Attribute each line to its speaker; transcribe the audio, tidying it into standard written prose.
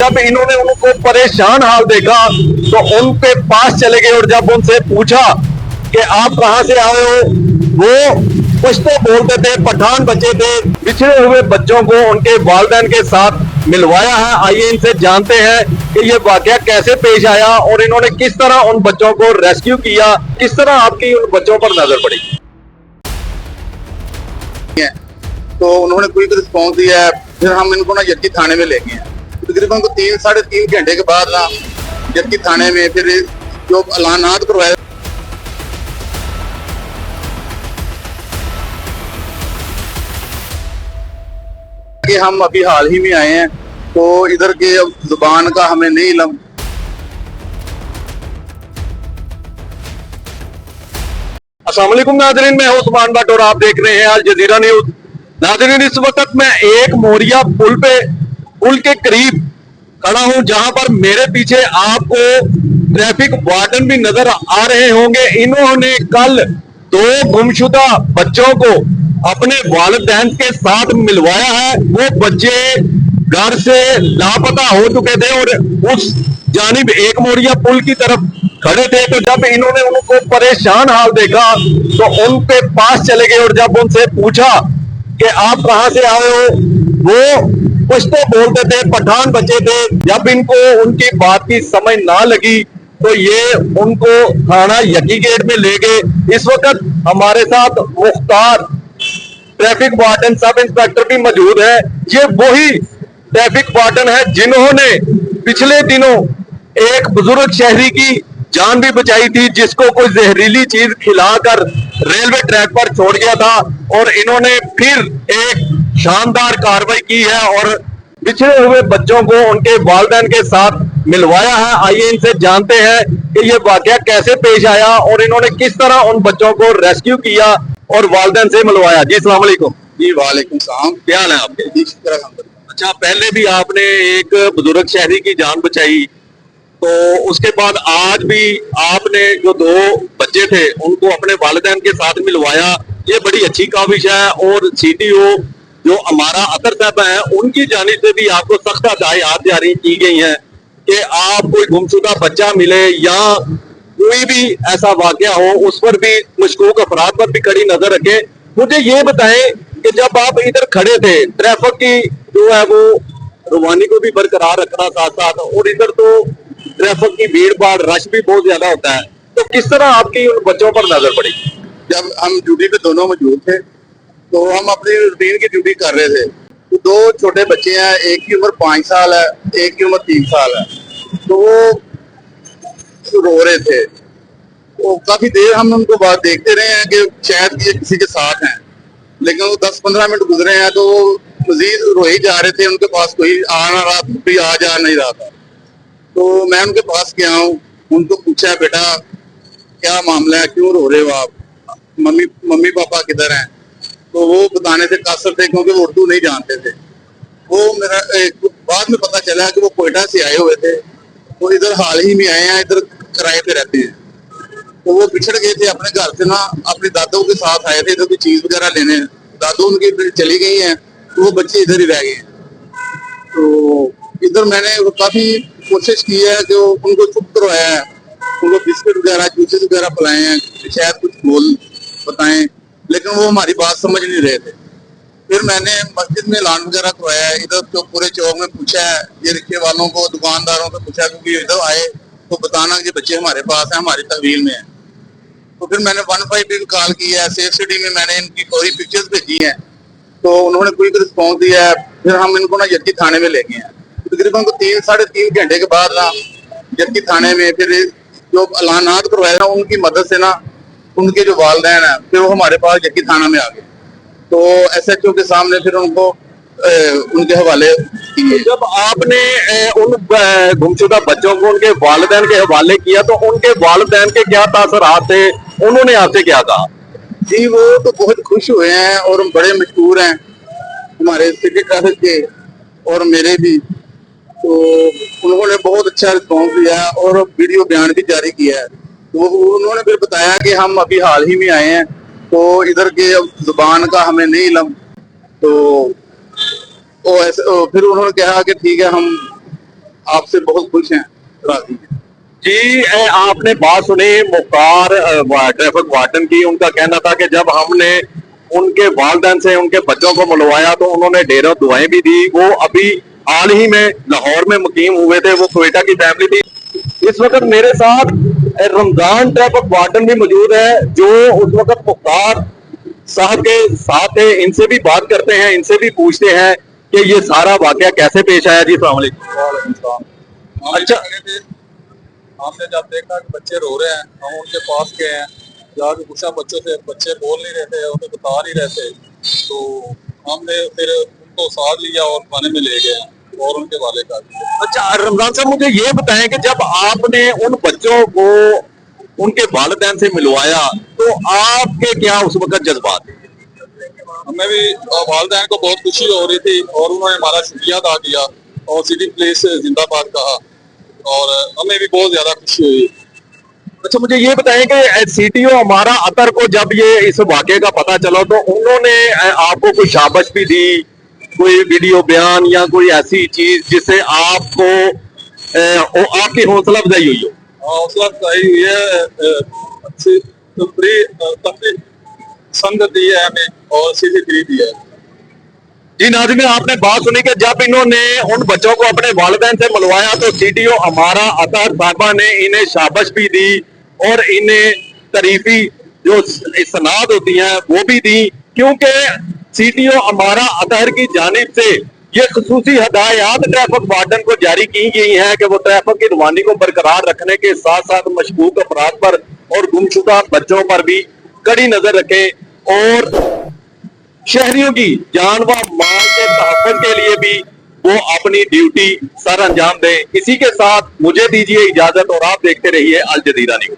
Speaker 1: जब इन्होंने उनको परेशान हाल देखा तो उनके पास चले गए और जब उनसे पूछा कि आप कहां से आए हो, वो कुछ तो बोलते थे, पठान बच्चे थे। पिछड़े हुए बच्चों को उनके वालिदैन के साथ मिलवाया है। आइए इनसे जानते हैं कि ये वाकया कैसे पेश आया और इन्होंने किस तरह उन बच्चों को रेस्क्यू किया, किस तरह आपकी उन बच्चों पर नजर पड़ी।
Speaker 2: तो उन्होंने क्विक रिस्पॉन्स दिया है, फिर हम इनको ना जक्की थाने में ले गए। तकरीबन 3-3.5 घंटे के बाद ना जक्की थाने में फिर जो ऐलानात करवाए कि हम अभी हाल ही में आए हैं, तो इधर के जुबान का हमें नहीं इल्म।
Speaker 1: अस्सलाम वालेकुम नाज़रीन, मैं हूं उस्मान भट्ट और आप देख रहे हैं अल जज़ीरा न्यूज। नाज़रीन, इस वक्त मैं एक मोरिया पुल के करीब खड़ा हूं, जहां पर मेरे पीछे आपको ट्रैफिक वार्डन भी नजर आ रहे होंगे। इन्होंने कल 2 गुमशुदा बच्चों को अपने वालिदैन के साथ मिलवाया है। वो बच्चे घर से लापता हो चुके थे और उस जानिब एक मोरिया पुल की तरफ खड़े थे। तो जब इन्होंने उनको परेशान हाल देखा तो उनके पास चले गए और जब उनसे पूछा कि आप कहां से आए हो, वो कुछ तो बोलते थे, पठान बच्चे थे। जब इनको उनकी बात की समझ ना लगी तो ये उनको थाना यकी गेट में ले गए। इस वक्त हमारे साथ Mukhtar traffic warden sub inspector भी मौजूद है। ये वही ट्रैफिक वार्डन है जिन्होंने पिछले दिनों एक बुजुर्ग शहरी की जान भी बचाई थी, जिसको कोई जहरीली चीज खिलाकर रेलवे ट्रैक पर छोड़ गया था। और इन्होंने फिर एक शानदार कार्रवाई की है और पिछड़े हुए बच्चों को उनके वालिदैन के साथ मिलवाया है। आइए इनसे जानते हैं कि ये वाकया कैसे पेश आया और इन्होंने किस तरह उन बच्चों को रेस्क्यू किया और वालिदैन से मिलवाया। जी अस्सलाम वालेकुम।
Speaker 2: जी वालेकुम सलाम।
Speaker 1: क्या हाल है आपके?
Speaker 2: जी शुक्र अल्हम्दुलिल्लाह।
Speaker 1: अच्छा, पहले भी आपने एक बुजुर्ग शहरी की जान बचाई, तो उसके बाद आज भी आपने जो 2 बच्चे थे उनको अपने वालिदैन के साथ मिलवाया। ये बड़ी अच्छी काविश है और CTO जो हमारा अतर साहब है उनकी जानिब से भी आपको सख्त हिदायत जारी की गई हैं कि आप कोई गुमशुदा बच्चा मिले या कोई भी ऐसा वाकया हो उस पर भी मशकूक अफराद पर भी कड़ी नजर रखें। मुझे ये बताएं कि जब आप इधर खड़े थे, ट्रैफिक की जो है वो रवानी को भी बरकरार रखना साथ साथ, और इधर तो ट्रैफिक की भीड़ भाड़ रश भी बहुत ज्यादा होता है, तो किस तरह आपकी उन बच्चों पर नजर पड़ी?
Speaker 2: जब हम ड्यूटी पे दोनों मौजूद थे तो हम अपनी रूटीन की ड्यूटी कर रहे थे। तो 2 छोटे बच्चे हैं, एक की उम्र 5 साल है, एक की उम्र 3 साल है। तो वो रो रहे थे, तो काफी देर हम उनको बात देखते रहे हैं कि शायद ये किसी के साथ हैं, लेकिन वो 10-15 मिनट गुजरे हैं तो वो मजीद रोए जा रहे थे। उनके पास कोई आ ना रहा, कोई आ जा नहीं रहा था। तो मैं उनके पास गया हूँ, उनको पूछा बेटा क्या मामला है, क्यों रो रहे हो आप, मम्मी पापा किधर हैं? तो वो बताने से कासर थे क्योंकि वो उर्दू नहीं जानते थे। वो मेरा बाद में पता चला कि वो कोयटा से आए हुए थे, वो इधर हाल ही में आए हैं, इधर किराए पे रहते हैं। तो वो बिछड़ गए थे अपने घर से ना, अपने दादों के साथ आए थे इधर कोई चीज वगैरह लेने। दादू उनकी चली गई हैं, तो वो बच्चे इधर ही रह गए। तो इधर मैंने काफी कोशिश की है कि उनको चुप करवाया है, उनको बिस्किट वगैरह जूसेस वगैरह पिलाए हैं, शायद कुछ बोल बताएं, लेकिन वो हमारी बात समझ नहीं रहे थे। फिर मैंने मस्जिद में ऐलान वगैरह करवाया है, इधर तो पूरे चौक में पूछा है, ये रिक्शे वालों को, दुकानदारों से पूछा क्योंकि इधर आए तो बताना कि बच्चे हमारे पास है, हमारी तहवील में है। तो फिर मैंने 15 भी कॉल की है, सेफ सिटी में मैंने इनकी पूरी पिक्चर्स भेजी हैं, तो उन्होंने क्विक रिस्पॉन्स दिया है। फिर हम इनको ना जक्की थाने में ले गए हैं। तकरीबन 3-3.5 घंटे के बाद ना जक्की थाने में फिर जो ऐलानात करवाए ना उनकी मदद से ना उनके जो वालिदैन है फिर वो हमारे पास जक्की थाना में आ गए। तो SHO के सामने फिर उनको उनके हवाले किए।
Speaker 1: जब आपने उन गुमशुदा बच्चों को उनके वालिदैन के हवाले किया तो उनके वालिदैन के क्या तासरात थे, उन्होंने आपसे क्या कहा?
Speaker 2: जी वो तो बहुत खुश हुए हैं और बड़े मशहूर हैं हमारे सिटी ट्रैफिक के और मेरे भी। तो उन्होंने बहुत अच्छा रिस्पॉन्स दिया और वीडियो बयान भी जारी किया है। तो उन्होंने फिर बताया कि हम अभी हाल ही में आए हैं, तो इधर के जुबान का हमें नहीं इल्म। तो फिर उन्होंने कहा कि ठीक है हम آپ سے بہت خوش ہیں، راضی ہیں۔
Speaker 1: جی آپ نے بات سنی مختار ٹریفک وارڈن کی. ان کا کہنا تھا کہ جب ہم نے ان کے والدین سے ان کے بچوں کو ملوایا تو انہوں نے ڈھیروں دعائیں بھی دی. وہ ابھی حال ہی میں لاہور میں مقیم ہوئے تھے, وہ کوئٹہ کی فیملی تھی. اس وقت میرے ساتھ رمضان ٹریفک وارڈن بھی موجود ہے جو اس وقت مختار صاحب کے ساتھ ہے. ان سے بھی بات کرتے ہیں, ان سے بھی پوچھتے ہیں کہ یہ سارا واقعہ کیسے پیش آیا. جی السلام علیکم.
Speaker 2: وعلیکم السلام۔
Speaker 1: اچھا
Speaker 2: ہم نے جب دیکھا کہ بچے رو رہے ہیں، ہم ان کے پاس گئے ہیں، جا کے پوچھا بچوں سے، بچے بول نہیں رہے تھے، انہیں بتا نہیں رہے تھے، تو ہم نے پھر ان کو ساتھ لیا اور تھانے میں لے گئے اور ان کے والے کر دیے۔
Speaker 1: اچھا رمضان صاحب مجھے یہ بتائیں کہ جب آپ نے ان بچوں کو ان کے والدین سے ملوایا تو آپ کے کیا اس وقت جذبات تھے؟
Speaker 2: ہمیں بھی والدین کو بہت خوشی ہو رہی تھی اور انہوں نے ہمارا شکریہ ادا کیا اور سٹی پولیس زندہ باد کہا اور ہمیں بھی بہت زیادہ خوشی ہوئی۔
Speaker 1: اچھا مجھے یہ بتائیں کہ سی ٹی او ہمارا اطہر کو جب یہ اس واقعے کا پتا چلا تو انہوں نے آپ کو کوئی شاباش بھی دی, کوئی ویڈیو بیان یا کوئی ایسی چیز جس سے آپ کو آپ کی حوصلہ افزائی ہوئی ہو؟
Speaker 2: حوصلہ افزائی ہوئی ہے، تفریح سنگت دی ہے ہمیں اور سیدھی فری دی ہے۔
Speaker 1: جی ناظرین آپ نے بات سنی کہ جب انہوں نے ان بچوں کو اپنے والدین سے ملوایا تو سی ٹی او ہمارا اطہر صاحبہ نے انہیں شاباش بھی دی اور انہیں تعریفی جو سناد ہوتی ہیں وہ بھی دی, کیونکہ سی ٹی او ہمارا اطہر کی جانب سے یہ خصوصی ہدایات ٹریفک وارڈن کو جاری کی گئی ہیں کہ وہ ٹریفک کی روانی کو برقرار رکھنے کے ساتھ ساتھ مشکوک افراد پر اور گمشدہ بچوں پر بھی کڑی نظر رکھیں اور شہریوں کی جان و مال کے تحفظ کے لیے بھی وہ اپنی ڈیوٹی سر انجام دیں. اسی کے ساتھ مجھے دیجیے اجازت اور آپ دیکھتے رہیے الجزیرہ نیوز.